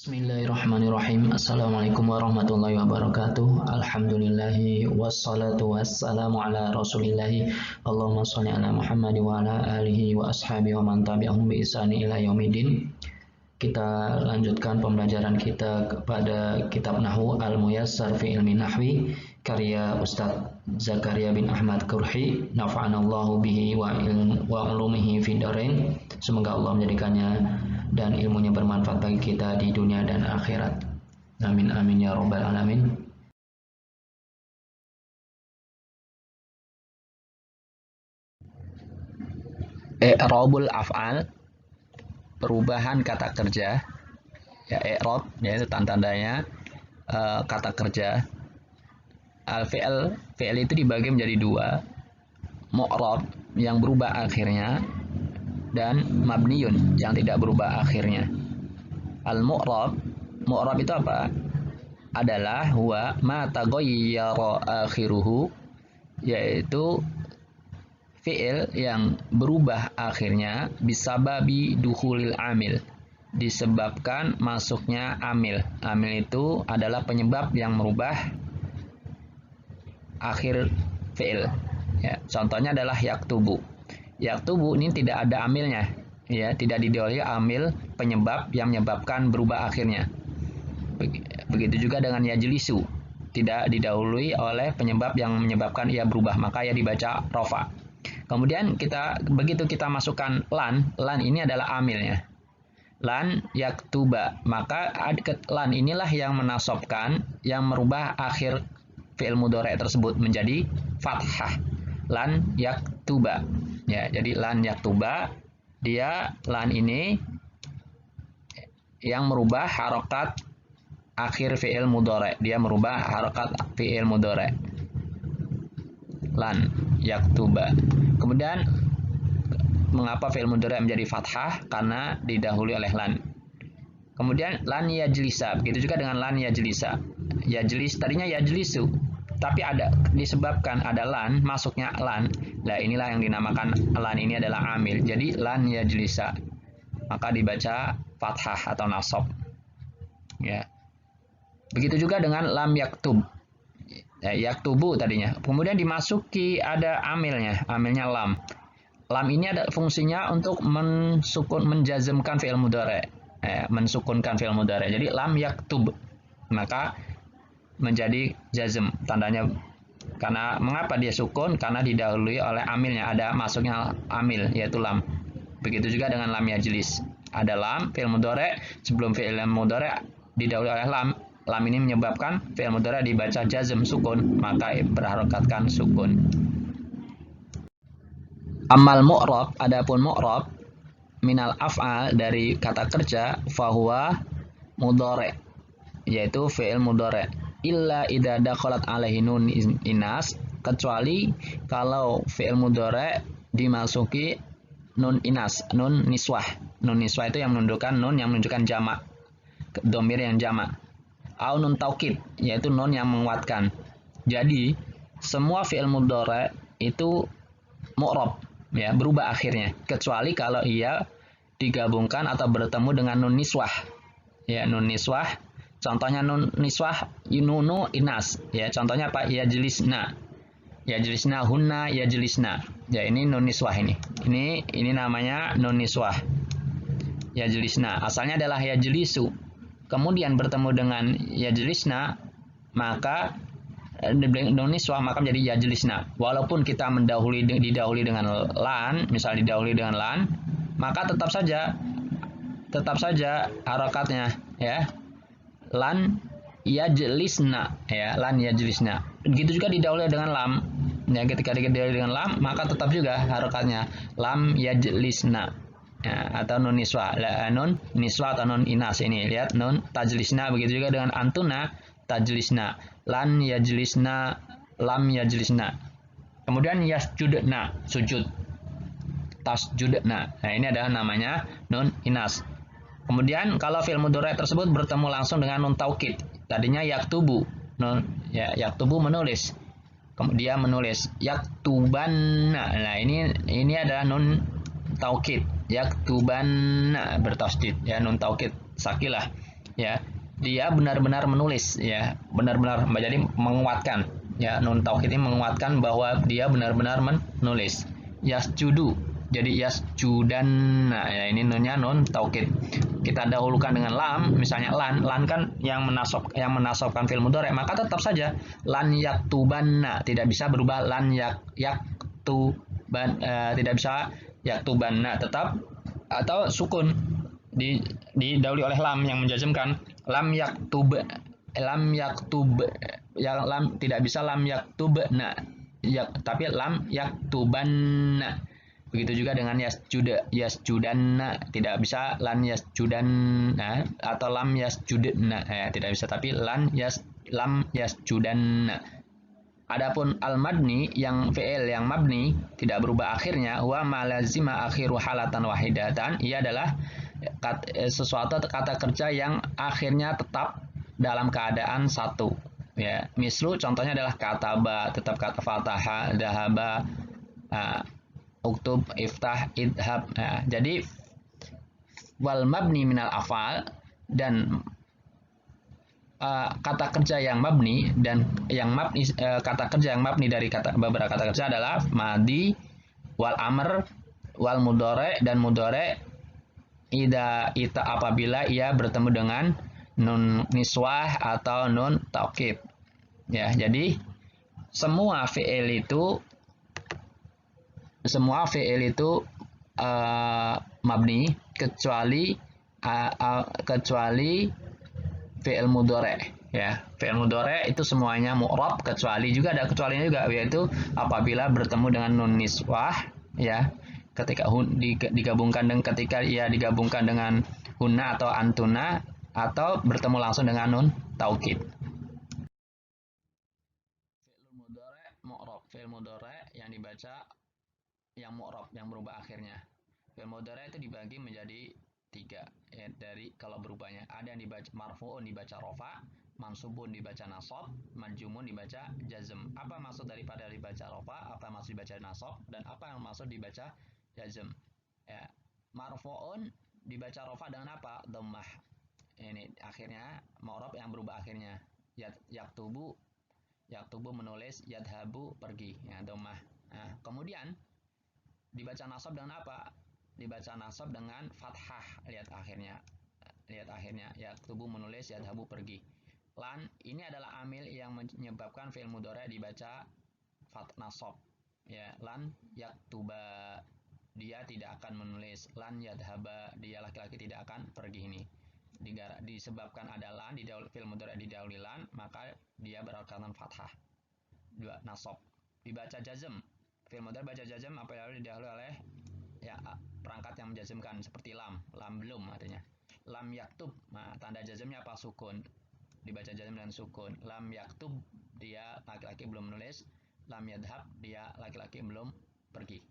Bismillahirrahmanirrahim. Assalamualaikum warahmatullahi wabarakatuh. Alhamdulillahi wassalatu wassalamu ala rasulillahi. Allahumma sholli ala Muhammad wa ala alihi wa ashabihi wa man tabi'ahum bi ihsani ila yaumidin. Kita lanjutkan pembelajaran kita kepada kitab Nahwu Al-Muyassar fi Ilmi Nahwi karya Ustadz Zakaria bin Ahmad Kurhi, nafa'anallahu bihi wa ulumihi fid dharain. Semoga Allah menjadikannya dan ilmunya bermanfaat bagi kita di dunia dan akhirat. Amin amin ya rabbal alamin. I'rabul af'al, perubahan kata kerja. Ya, i'rab ya itu tanda-tandanya kata kerja. Al-fi'l, fi'l itu dibagi menjadi dua. Mu'rab yang berubah akhirnya dan mabniyun yang tidak berubah akhirnya. Al-mu'rab, mu'rab itu apa? Adalah huwa ma taghayyara akhiruhu, yaitu fi'il yang berubah akhirnya bisababi dukhulil amil, disebabkan masuknya amil. Amil itu adalah penyebab yang merubah akhir fi'il. Ya, contohnya adalah yaktubu. Yaktubu ini tidak ada amilnya, ya, tidak didahului amil penyebab yang menyebabkan berubah akhirnya. Begitu juga dengan yajlisu, tidak didahului oleh penyebab yang menyebabkan ia berubah, maka ia dibaca rofa. Kemudian begitu kita masukkan lan ini adalah amilnya. Lan yaktuba, maka lan inilah yang menasobkan, yang merubah akhir fi'il mudhari' tersebut menjadi fathah. Lan yaktuba. Ya, jadi lan yaktuba, dia lan ini yang merubah harokat akhir fi'il mudhari'. Dia merubah harokat fi'il mudhari'. Lan yaktuba. Kemudian mengapa fi'il mudhari' menjadi fathah? Karena didahului oleh lan. Kemudian lan yajlisa, begitu juga dengan lan yajlisa. Yajlis tadinya yajlisu, tapi disebabkan ada lan, masuknya lan. Nah, inilah yang dinamakan lan ini adalah amil. Jadi lan yajlisa, maka dibaca fathah atau nasab. Ya. Begitu juga dengan lam yaktub. Ya, yaktubu tadinya. Kemudian dimasuki ada amilnya lam. Lam ini ada fungsinya untuk menjazmkan fi'il mudhari'. Mensukunkan fi'il mudhari'. Jadi lam yaktub, maka menjadi jazm tandanya. Karena mengapa dia sukun? Karena didahului oleh amilnya, ada masuknya amil yaitu lam. Begitu juga dengan lam yajlis, ada lam fi'il mudhari', sebelum fi'il mudhari' didahului oleh lam. Lam ini menyebabkan fi'il mudhari' dibaca jazm sukun, maka berharokatkan sukun. Amal mu'rab, adapun mu'rab minal af'al, dari kata kerja, fahuwa mudhari', yaitu fi'il mudhari'. Illa idza dakhalat alaihi nun inas, kecuali kalau fi'il mudhari' dimasuki nun inas, nun niswah. Nun niswah itu yang menunjukkan nun yang menunjukkan jamak, dhamir yang jamak. Au nun taukid, yaitu nun yang menguatkan. Jadi semua fi'il mudhari' itu mu'rab, ya, berubah akhirnya, kecuali kalau ia digabungkan atau bertemu dengan nun niswah. Ya, nun niswah. Contohnya nun niswah nunu inas, ya, contohnya apa? Yajlisna, yajlisna hunna yajlisna. Ya, ini nun niswah ini. Ini namanya nun niswah. Yajlisna asalnya adalah yajlisu. Kemudian bertemu dengan yajlisna, maka nun niswah maka menjadi yajlisna. Walaupun kita didahului dengan lan, misal didahului dengan lan, maka tetap saja harokatnya, ya. Lan yajlisna, ya, lan yajlisna. Begitu juga didahului dengan lam. Ya, ketika didahului dengan lam, maka tetap juga harokatnya lam yajlisna. Ya, atau nun niswa. Nun niswa atau nun inas ini, lihat nun tajlisna. Begitu juga dengan antuna tajlisna. Lan yajlisna, lam yajlisna. Kemudian yasjudna, sujud. Tasjudna. Nah, ini adalah namanya nun inas. Kemudian kalau fi'il mudhari' tersebut bertemu langsung dengan nun taukid, tadinya yaktubu, yaktubu menulis, dia menulis yaktubanna. Nah, ini adalah nun taukid, yaktubanna bertasdid, ya, nun taukid sakilah. ya, dia benar-benar menulis, ya, benar-benar, jadi menguatkan, ya, nun taukid ini menguatkan bahwa dia benar-benar menulis. Yasjudu, jadi yasjudan, nah ya, ini nunnya nun taukid. Kita dahulukan dengan lam, misalnya lan kan yang menasobkan fi'il mudhari, maka tetap saja lan yaktubanna, tidak bisa berubah lan yaktuban, tidak bisa yaktubanna, tetap, atau sukun didahului oleh lam yang menjazmkan. Lam yaktub, yang lam tidak bisa lam yaktubna, ya, tapi lam yaktubanna. Begitu juga dengan yasjudanna, tidak bisa lan yasjudanna atau lam yasjudna, tidak bisa, tapi lam yasjudanna. Adapun al-mabni, yang fi'il yang mabni tidak berubah akhirnya, wa malazima akhiru halatan wahidatan, ia adalah sesuatu kata kerja yang akhirnya tetap dalam keadaan satu, ya. Mislu, contohnya adalah kataba, tetap kata fataha, dahaba, uktub, iftah, idhab. Nah, jadi wal mabni minal afal, dan kata kerja yang mabni dan yang mabni, kata kerja yang mabni dari beberapa kata kerja adalah madi, wal amr, wal mudhari, dan mudhari ita apabila ia bertemu dengan nun niswah atau nun taukid, ya. Jadi semua fi'il itu mabni kecuali fi'il mudhari, ya. Fi'il mudhari itu semuanya mu'rab, kecuali juga ada kecualinya juga, yaitu apabila bertemu dengan nun niswah, ya, ketika digabungkan dengan, ketika ia digabungkan dengan hunna atau antuna, atau bertemu langsung dengan nun taukid. Fi'il mudhari mu'rab, fi'il mudhari yang dibaca yang mu'rab, yang berubah akhirnya. Fi'il mudhari itu dibagi menjadi 3, ya, dari kalau berubahnya. Ada yang dibaca marfu'un dibaca rofa, mansubun dibaca nasab, manjumun dibaca jazm. Apa maksud daripada dibaca rofa, apa maksud dibaca nasab, dan apa yang maksud dibaca jazm? Ya, marfu'un dibaca rofa dengan apa? Dhammah. Ini akhirnya mu'rab yang berubah akhirnya. Yaktubu menulis, yadhabu pergi, ya, dhammah. Nah, kemudian dibaca nasab dengan apa? Dibaca nasab dengan fathah, lihat akhirnya, yaktubu menulis, yadhabu pergi. Lan ini adalah amil yang menyebabkan fi'il mudhari dibaca nasab, ya. Lan yaktuba, dia tidak akan menulis. Lan yadhaba, dia laki-laki tidak akan pergi. Ini disebabkan ada lan di fi'il mudhari didahului lan, maka dia berarkatan fathah, dua nasab. Dibaca jazm, fi'il mudhari baca jazm apabila didahului oleh, ya, perangkat yang menjazmkan, seperti lam belum artinya. Lam yaktub, nah, tanda jazmnya apa? Sukun, dibaca jazm dengan sukun. Lam yaktub, dia laki-laki belum menulis. Lam yadhab, dia laki-laki belum pergi.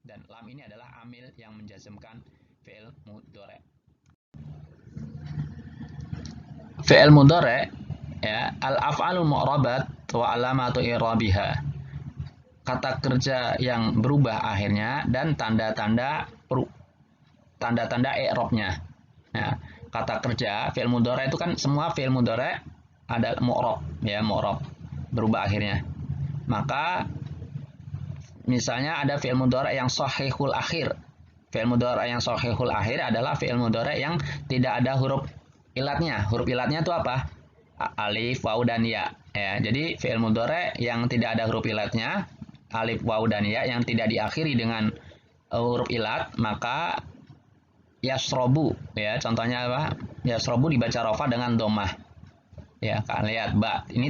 Dan lam ini adalah amil yang menjazmkan fi'il mudhari. Fi'il mudhari, ya, al-af'alul mu'rabat wa alamatu i'rabiha, kata kerja yang berubah akhirnya dan tanda-tanda i'rabnya. Nah, kata kerja fi'il mudhari itu kan semua fi'il mudhari ada mu'rab, ya, mu'rab berubah akhirnya. Maka misalnya ada fi'il mudhari yang shahihul akhir. Fi'il mudhari yang shahihul akhir adalah fi'il mudhari yang tidak ada huruf ilatnya. Huruf ilatnya itu apa? Alif, waw, dan ya. Ya, jadi fi'il mudhari yang tidak ada huruf ilatnya, alif, waw, dan ya, yang tidak diakhiri dengan huruf ilat, maka yasrobu, ya, contohnya apa? Yasrobu dibaca rofa dengan domah, ya, kan, lihat ba ini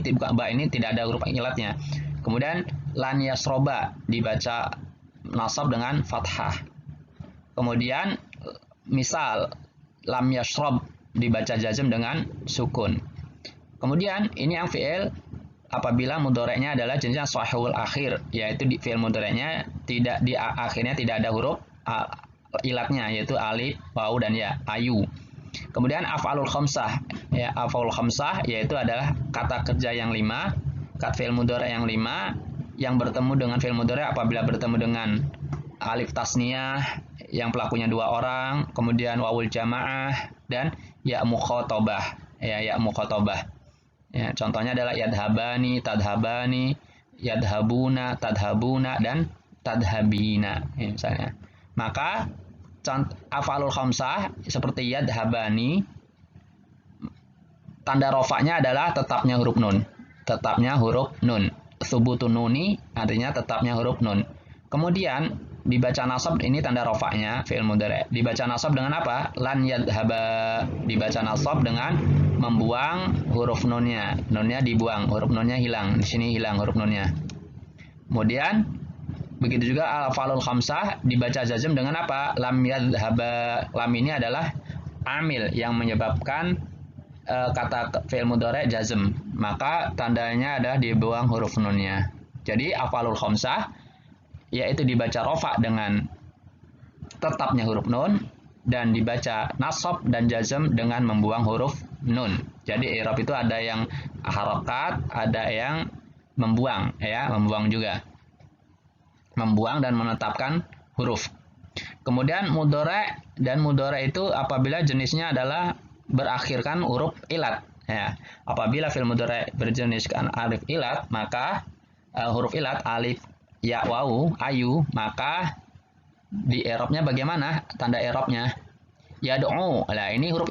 tidak ada huruf ilatnya. Kemudian lan yasroba dibaca nasab dengan fathah. Kemudian misal lam yasrob dibaca jazm dengan sukun. Kemudian ini yang fi'il apabila mudhari'nya adalah jenisnya shahihul akhir, yaitu di fi'il mudhari'nya tidak di akhirnya tidak ada huruf ilatnya, yaitu alif, waw, dan ya, ayu. Kemudian af'alul khamsah, ya, af'alul khamsah yaitu adalah kata kerja yang 5, kata fi'il mudhari' yang 5 yang bertemu dengan fi'il mudhari' apabila bertemu dengan alif tasniyah yang pelakunya 2 orang, kemudian wawul jamaah, dan ya mukhatabah. Ya mukhatabah. Ya, contohnya adalah yadhabani, tadhabani, yadhabuna, tadhabuna, dan tadhabina, ya, misalnya. Maka afalul khamsah seperti yadhabani, tanda rofaknya adalah tetapnya huruf nun. Tetapnya huruf nun. Subutun nuni artinya tetapnya huruf nun. Kemudian dibaca nasab, ini tanda rofaknya fi'il mudhari. Dibaca nasab dengan apa? Lan yadhaba. Dibaca nasab dengan membuang huruf nunnya. Nunnya dibuang, huruf nunnya hilang. Di sini hilang huruf nunnya. Kemudian begitu juga al-falul khamsah dibaca jazm dengan apa? Lam yadhaba. Lam ini adalah amil yang menyebabkan kata fi'il mudhari jazm. Maka tandanya adalah dibuang huruf nunnya. Jadi afalul khamsah yaitu dibaca rofa dengan tetapnya huruf nun dan dibaca nasab dan jazm dengan membuang huruf nun. Jadi i'rab itu ada yang harokat, ada yang membuang, ya, membuang juga. Membuang dan menetapkan huruf. Kemudian mudhari, dan mudhari itu apabila jenisnya adalah berakhirkan huruf ilat, ya. Apabila fi'il mudhari berjeniskan alif ilat, maka huruf ilat alif, ya, wawu, ayu, maka di i'rabnya bagaimana? Tanda i'rabnya yad'u. Nah, ini huruf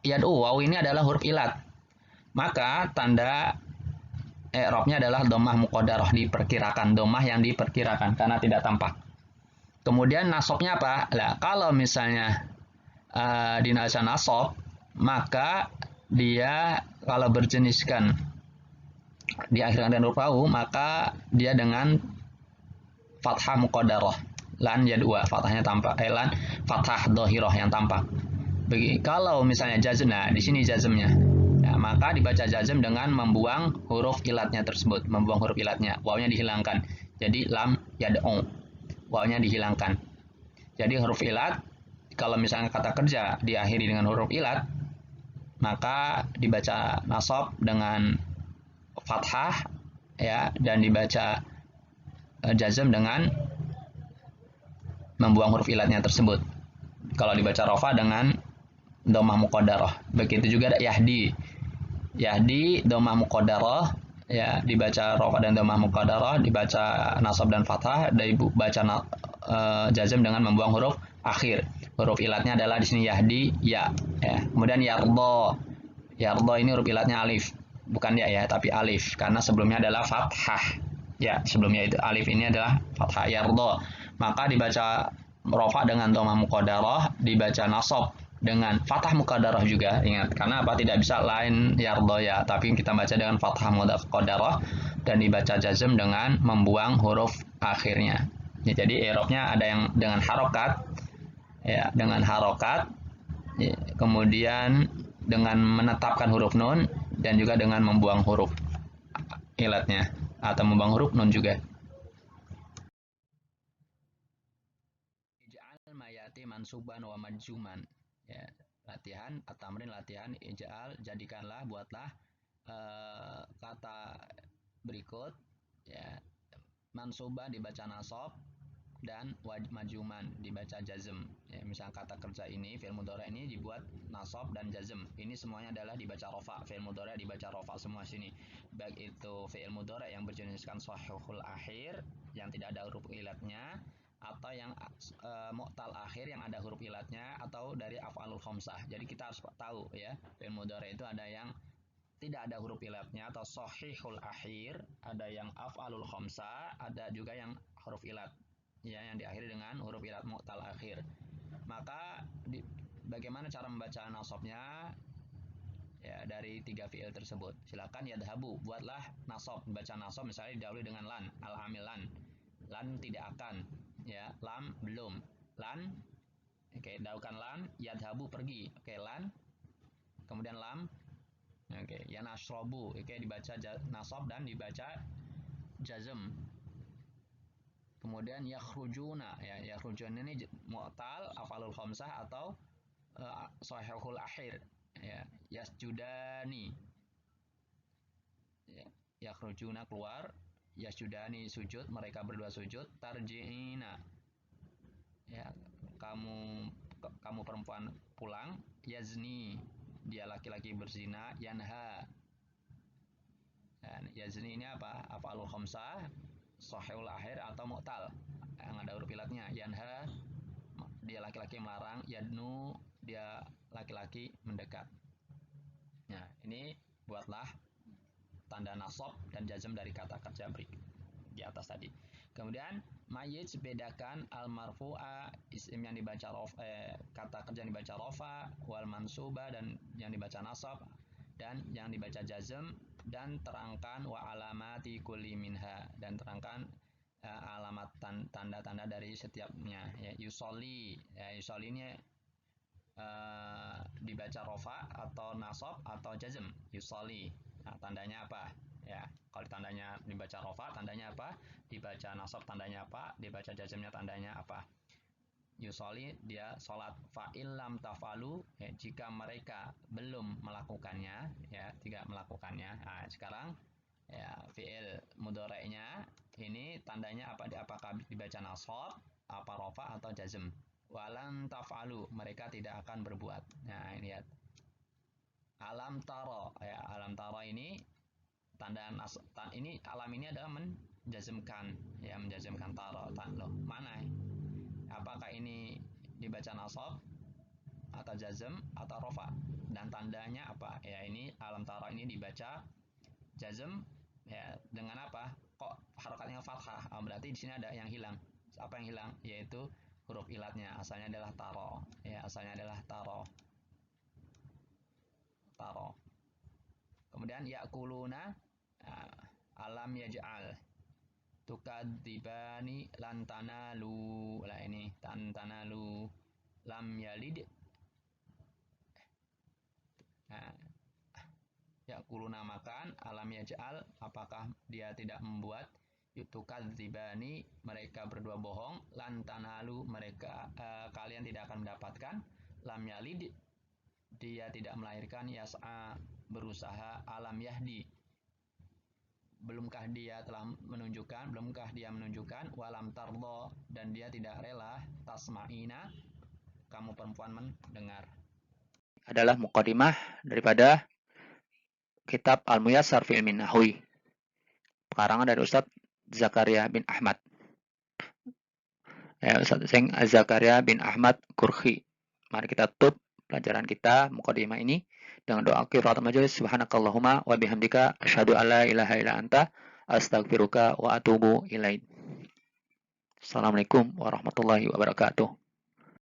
yad'u, wawu ini adalah huruf ilat. Maka tanda i'rabnya adalah dhammah muqaddarah, diperkirakan, dhammah yang diperkirakan karena tidak tampak. Kemudian nasabnya apa? Nah, kalau misalnya dinasa nasab, maka dia kalau berjeniskan diakhirkan dengan huruf wawu, maka dia dengan fathah muqaddarah. Lan yadua, fathahnya tampak. Lan fathah dhahirah yang tampak. Kalau misalnya jazm, nah di sini jazmnya. Ya, maka dibaca jazm dengan membuang huruf ilatnya tersebut, membuang huruf ilatnya, wawunya dihilangkan. Jadi lam yad'u, wawunya dihilangkan. Jadi huruf ilat, kalau misalnya kata kerja diakhiri dengan huruf ilat, maka dibaca nasab dengan fathah, ya, dan dibaca jazm dengan membuang huruf ilatnya tersebut. Kalau dibaca rofa dengan dhammah muqaddarah. Begitu juga yahdi. Yahdi dhammah muqaddarah, ya, dibaca rofa dan dhammah muqaddarah, dibaca nasab dan fathah, dibaca jazm dengan membuang huruf akhir. Huruf ilatnya adalah di sini yahdi, ya. Kemudian yardha. Yardha ini huruf ilatnya alif, bukan ya, tapi alif karena sebelumnya adalah fathah. Ya, sebelumnya itu alif, ini adalah fathah, yardha. Maka dibaca rofa dengan dhammah muqaddarah, dibaca nasab dengan fathah muqaddarah juga. Ingat, karena apa? Tidak bisa lain yardha, ya, tapi kita baca dengan fathah muqaddarah dan dibaca jazm dengan membuang huruf akhirnya. Ya, jadi i'rabnya ada yang dengan harokat, ya, dengan harokat, ya, kemudian dengan menetapkan huruf nun, dan juga dengan membuang huruf ilatnya atau membuang huruf nun juga. Ij'al mayati mansuban wa majzuman. Ya, latihan at-tamrin, latihan ij'al, jadikanlah, buatlah kata berikut, ya, mansuba dibaca nasab dan majuman dibaca jazm. Ya, misal kata kerja ini, fi'il mudhari ini dibuat nasab dan jazm. Ini semuanya adalah dibaca rofa. Fi'il mudhari dibaca rofa semua sini. Baik itu fi'il mudhari yang berjeniskan shahihul akhir yang tidak ada huruf ilatnya, atau yang mu'tal akhir yang ada huruf ilatnya, atau dari af'alul khamsah. Jadi kita harus tahu, ya, fi'il mudhari itu ada yang tidak ada huruf ilatnya atau shahihul akhir, ada yang af'alul khamsah, ada juga yang huruf ilat, ya, yang diakhiri dengan huruf ilat mu'tal akhir. Maka bagaimana cara membaca nasabnya? Ya, dari tiga fi'il tersebut. Silakan yadhabu, buatlah nasab, baca nasab misalnya didahului dengan lan, al-amil lan. Lan tidak akan, ya, lam belum. Lan, oke, dahulukan lan, yadhabu pergi. Oke, lan, kemudian lam. Oke, yanashrobu, oke, dibaca nasab dan dibaca jazm. Kemudian yakhrujuna, ya, yakhrujuna ini mu'tal, afalul khamsah atau shahihul akhir, ya, yasjudani, ya, yakhrujuna keluar, yasjudani sujud, mereka berdua sujud, tarji'ina, ya, kamu perempuan pulang, yazni, dia laki-laki berzina, yanha. Dan yazni ini apa? Af'alul khamsah, sahihul akhir atau mu'tal. Yang ada huruf ilatnya. Yanha, dia laki-laki melarang. Yadnu, dia laki-laki mendekat. Nah, ini buatlah tanda nasab dan jazm dari kata kerja break di atas tadi. Kemudian mayyiz, bedakan al marfu'a, isim yang dibaca kata kerja yang dibaca rofa, wal mansuba, dan yang dibaca nasab, dan yang dibaca jazm, dan terangkan wa alamati kulli minha, dan terangkan alamat tanda-tanda dari setiapnya. Ya, yusolli, ya, yusolli ini dibaca rofa atau nasab atau jazm. Yusolli, nah, tandanya apa? Ya, kalau tandanya dibaca rofa, tandanya apa? Dibaca nasab, tandanya apa? Dibaca jazmnya, tandanya apa? Yusolli, dia sholat. Fa'il lam tafalu, ya, jika mereka belum melakukannya, ya, tidak melakukannya. Nah, sekarang ya, fi'il mudhari'nya ini tandanya apa? Apakah dibaca nasab, apa rofa atau jazm? Walan tafalu, mereka tidak akan berbuat. Nah, ini lihat. Alam taro, ya, alam taro ini tanda ini alam ini adalah menjazmkan, ya, menjazmkan taro. Loh, mana? Apakah ini dibaca nasab atau jazm atau rofa? Dan tandanya apa? Ya, ini alam taro ini dibaca jazm, ya, dengan apa? Kok harokatnya fathah? Oh, berarti di sini ada yang hilang. Apa yang hilang? Yaitu huruf ilatnya. Asalnya adalah taro. Ya, asalnya adalah taro. Taro. Kemudian yakuluna, alam yaj'al, tukadzibani lan tanalu. Lah ini tanalu, lam yalid. Nah, yakuluna makan, alam yaj'al, apakah dia tidak membuat, tukadzibani, mereka berdua bohong, lan tanalu, mereka kalian tidak akan mendapatkan, lam yalid, dia tidak melahirkan, yas'a, berusaha, alam yahdi, belumkah dia menunjukkan, walam tardo, dan dia tidak rela, tasma'ina, kamu perempuan mendengar. Adalah muqaddimah daripada kitab Al-Muyassar fi Ilmin Nahwi, karangan dari Ustadz Zakaria bin Ahmad. Ya, Ustadz Zakaria bin Ahmad Kurhi. Mari kita tutup pelajaran kita muqaddimah ini dengan doa qiraatul majelis. Subhanakallahumma wa bihamdika asyhadu an la ilaha illa anta astaghfiruka wa atubu ilaik. Assalamualaikum warahmatullahi wabarakatuh.